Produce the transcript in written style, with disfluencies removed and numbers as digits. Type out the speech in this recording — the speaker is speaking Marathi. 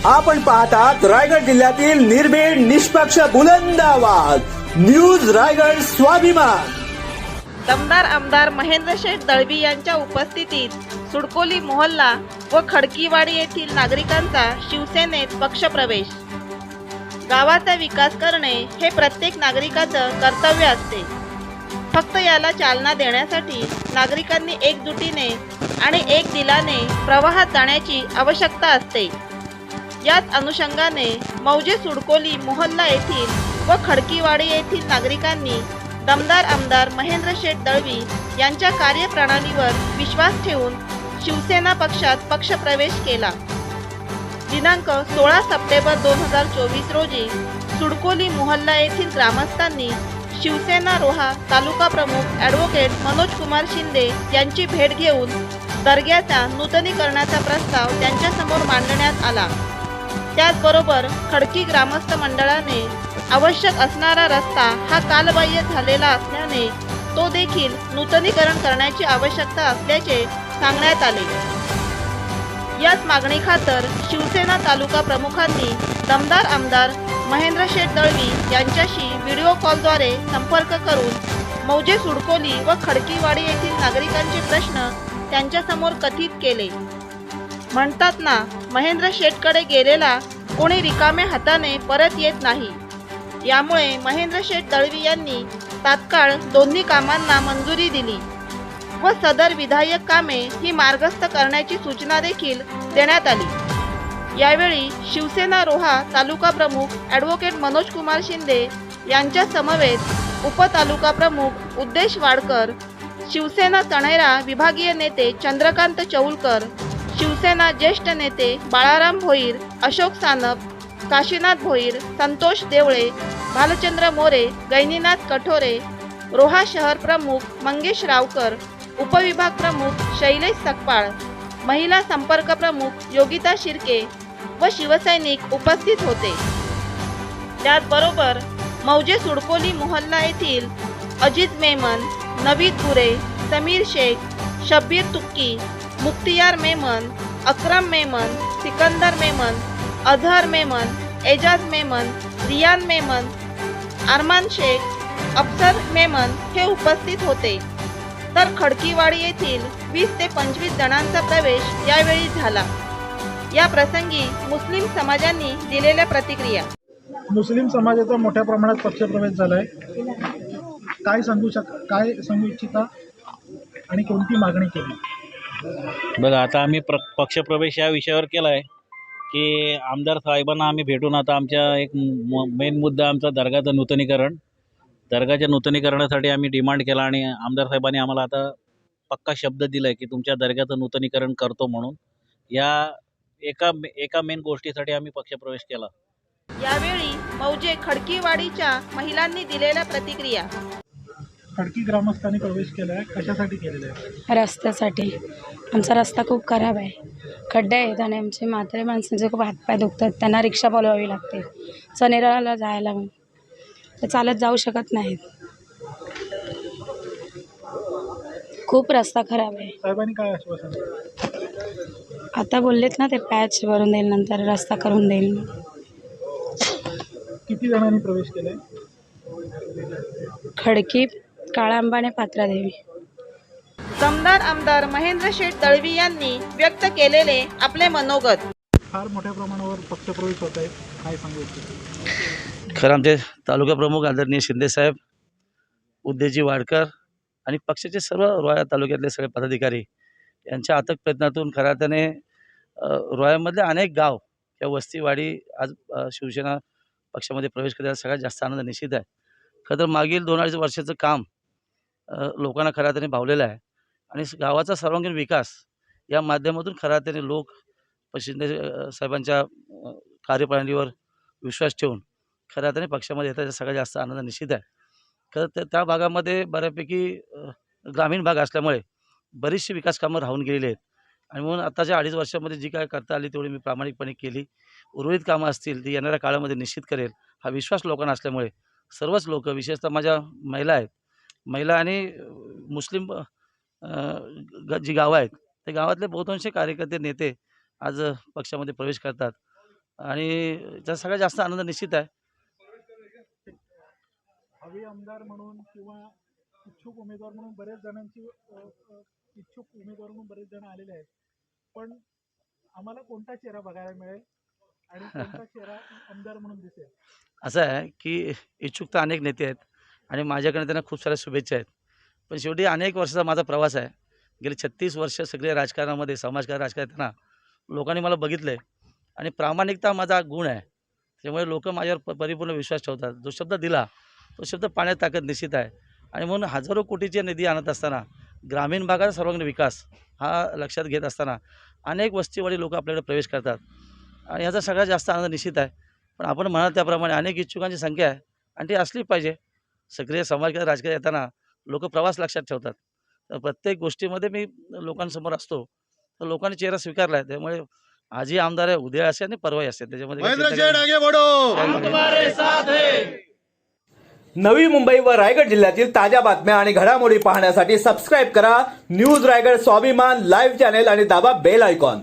आपण पाहतात रायगड जिल्ह्यातील निर्भीड निष्पक्ष बुलंद आवाज न्यूज रायगड स्वाभिमान। दमदार आमदार महेंद्र शेठ दळवी यांच्या उपस्थितीत सुडकोली मोहल्ला व खडकीवाडी येथील नागरिकांचा शिवसेनेत पक्षप्रवेश। गावाचा विकास करणे हे प्रत्येक नागरिकाचं कर्तव्य असते। फक्त याला चालना देण्यासाठी नागरिकांनी एकजुटीने आणि एक दिलाने प्रवाहात जाण्याची आवश्यकता असते। याच अनुषंगाने मौजे सुडकोली मोहल्ला येथील व खडकीवाडी येथील नागरिकांनी दमदार आमदार महेंद्र शेठ दळवी यांच्या कार्यप्रणालीवर विश्वास ठेवून शिवसेना पक्षात पक्षप्रवेश केला। दिनांक 16 सप्टेंबर 2024 रोजी सुडकोली मोहल्ला येथील ग्रामस्थांनी शिवसेना रोहा तालुका प्रमुख ॲडव्होकेट मनोज कुमार शिंदे यांची भेट घेऊन दर्ग्याच्या नूतनीकरणाचा प्रस्ताव त्यांच्यासमोर मांडण्यात आला। त्याचबरोबर खडकी ग्रामस्थ मंडळाने आवश्यक असणारा रस्ता हा कालबाह्य झालेला असल्याने तो देखील नूतनीकरण करण्याची आवश्यकता असल्याचे सांगण्यात आले। याच मागणीखातर शिवसेना तालुका प्रमुखांनी दमदार आमदार महेंद्र शेठ दळवी यांच्याशी व्हिडिओ कॉलद्वारे संपर्क करून मौजे सुडकोली व खडकीवाडी येथील नागरिकांचे प्रश्न त्यांच्यासमोर कथित केले। म्हणतात ना, महेंद्र शेठकडे गेलेला कोणी रिकाम्या हाताने परत येत नाही। यामुळे महेंद्र शेठ दळवी यांनी तात्काळ दोन्ही कामांना मंजुरी दिली व सदर विधायक कामे ही मार्गस्थ करण्याची सूचना देखील देण्यात आली। यावेळी शिवसेना रोहा तालुका प्रमुख ॲडव्होकेट मनोज कुमार शिंदे यांच्या समवेत उपतालुका प्रमुख उद्देश वाडकर, शिवसेना तणेरा विभागीय नेते चंद्रकांत चौलकर, शिवसेना ज्येष्ठ नेते बाळाराम भोईर, अशोक सानप, काशीनाथ भोईर, संतोष देवळे, भालचंद्र मोरे, गैनीनाथ कठोरे, रोहा शहर प्रमुख मंगेश रावकर, उपविभाग प्रमुख शैलेश सकपाळ, महिला संपर्क प्रमुख योगिता शिर्के व शिवसैनिक उपस्थित होते। त्याचबरोबर मौजे सुडकोली मोहल्ला येथील अजित मेमन, नवीद गुरे, समीर शेख, शब्बीर तुक्की, मुख्तियार मेमन, अक्रम मेमन, सिकंदर मेमन, अझहर मेमन, एजाज मेमन, रियान मेमन, अरमान शेख, अफसर मेमन हे उपस्थित होते। तर खडकीवाडी येथील 20 ते 25 जणांचा प्रवेश यावेळी झाला। या प्रसंगी मुस्लिम समाजांनी दिलेल्या प्रतिक्रिया। मुस्लिम समाजाचा मोठ्या प्रमाणात पक्षप्रवेश झालाय, काय सांगू इच्छिता आणि कोणती मागणी केली? बघा, आता आम्ही पक्षप्रवेश या विषयावर केला आहे की आमदार साहेबांना आम्ही भेटून आता आमच्या एक मेन मुद्दा आमचा दर्गाचं नूतनीकरण। दर्गाच्या नूतनीकरणासाठी आम्ही डिमांड केला आणि आमदार साहेबांनी आम्हाला आता पक्का शब्द दिला आहे की तुमच्या दर्ग्याचं नूतनीकरण करतो म्हणून। या एका मेन गोष्टीसाठी आम्ही पक्षप्रवेश केला। यावेळी मौजे खडकीवाडीच्या महिलांनी दिलेल्या प्रतिक्रिया। खडकी ग्रामस्थांनी प्रवेश केलाय, कशासाठी केलेला आहे? रस्त्यासाठी। आमचा रस्ता खूप खराब आहे, खड्डे आहेत आणि आमचे म्हातारे माणसांचे खूप हातपाय दुखतात, त्यांना रिक्षा बोलवावी लागते सनेराला जायला, ते चालत जाऊ शकत नाहीत। खूप रस्ता खराब आहे। साहेबांनी काय आश्वासन दिलं? आता बोललेत ना, ते पॅच भरून देईल, नंतर रस्ता करून देईल। किती जणांनी प्रवेश केलाय? खडकी, काळांबाने, पात्रादेवी। दमदार आमदार महेंद्र शेठ दळवी यांनी व्यक्त केलेले आपले मनोगत। फार मोठ्या प्रमाणावर पक्षप्रवेश होत आहे, काय सांगू इच्छिता? खरं आमचे तालुका प्रमुख आदरणीय शिंदेसाहेब, उद्देजी वाडकर आणि पक्षाचे सर्व रोहा तालुक्यातले सगळे पदाधिकारी यांच्या अथक प्रयत्नातून खऱ्या अर्थाने रोह्यामधले अनेक गाव या वस्तीवाडी आज शिवसेना पक्षामध्ये प्रवेश करायला सगळ्यात जास्त आनंद निश्चित आहे। खरं तर मागील 2-2.5 वर्षाचं काम लोकांना खऱ्या अर्थाने भावलेलं आहे आणि गावाचा सर्वांगीण विकास या माध्यमातून खऱ्या अर्थाने लोक शिंदे साहेबांच्या कार्यप्रणालीवर विश्वास ठेवून खऱ्या अर्थाने पक्षामध्ये येण्याचा सगळ्यात जास्त आनंद निश्चित आहे। खरं तर त्या भागामध्ये बऱ्यापैकी ग्रामीण भाग असल्यामुळे बरीचशी विकास कामं राहून गेलेली आहेत आणि म्हणून आताच्या 2.5 वर्षामध्ये जी काय करता आली तेवढी मी प्रामाणिकपणे केली। उर्वरित कामं असतील ती येणाऱ्या काळामध्ये निश्चित करेल हा विश्वास लोकांना असल्यामुळे सर्वच लोक, विशेषतः माझ्या महिला आहेत, महिला आणि मुस्लिम जी गावं आहेत त्या गावातले बहुतांश कार्यकर्ते नेते आज पक्षामध्ये प्रवेश करतात आणि त्याचा सगळ्यात जास्त आनंद निश्चित आहे. हवे आमदार म्हणून किंवा इच्छुक उमेदवार म्हणून बरेच जणांची इच्छुक उमेदवार म्हणून बरेच जण आलेले आहेत, पण आम्हाला कोणता चेहरा बघायला मिळेल आणि कोणता चेहरा आमदार म्हणून दिसेल? असं आहे की इच्छुक तर अनेक नेते आहेत आणि माझ्याकडे त्यांना खूप साऱ्या शुभेच्छा आहेत, पण शेवटी अनेक वर्षाचा माझा प्रवास आहे. गेली 36 वर्ष सगळे राजकारणामध्ये समाजकारण राजकारणात लोकांनी मला बघितलं आहे आणि प्रामाणिकता माझा गुण आहे. त्यामुळे लोक माझ्यावर परिपूर्ण विश्वास ठेवतात. जो शब्द दिला तो शब्द पाण्यात ताकद निश्चित आहे. आणि म्हणून हजारो कोटीचे निधी आणत असताना ग्रामीण भागाचा सर्वांगीण विकास हा लक्षात घेत असताना अनेक वस्तीवाडी लोक आपल्याकडे प्रवेश करतात आणि याचा सगळ्यात जास्त आनंद निश्चित आहे. पण आपण म्हणाल त्याप्रमाणे अनेक इच्छुकांची संख्या आहे आणि ती असली पाहिजे. सक्रिय समाजकारण राजकारण येताना लोक प्रवास लक्षात ठेवतात. तर प्रत्येक गोष्टीमध्ये मी लोकांसमोर असतो, तर लोकांनी चेहरा स्वीकारला आहे. त्यामुळे आजही आमदार आहे, उद्या असे आणि परवाही असते. त्याच्यामध्ये काही चिंता नाही. नवी मुंबई व रायगड जिल्ह्यातील ताज्या बातम्या आणि घडामोडी पाहण्यासाठी सबस्क्राईब करा न्यूज रायगड स्वाभिमान लाईव्ह चॅनेल आणि दाबा बेल आयकॉन.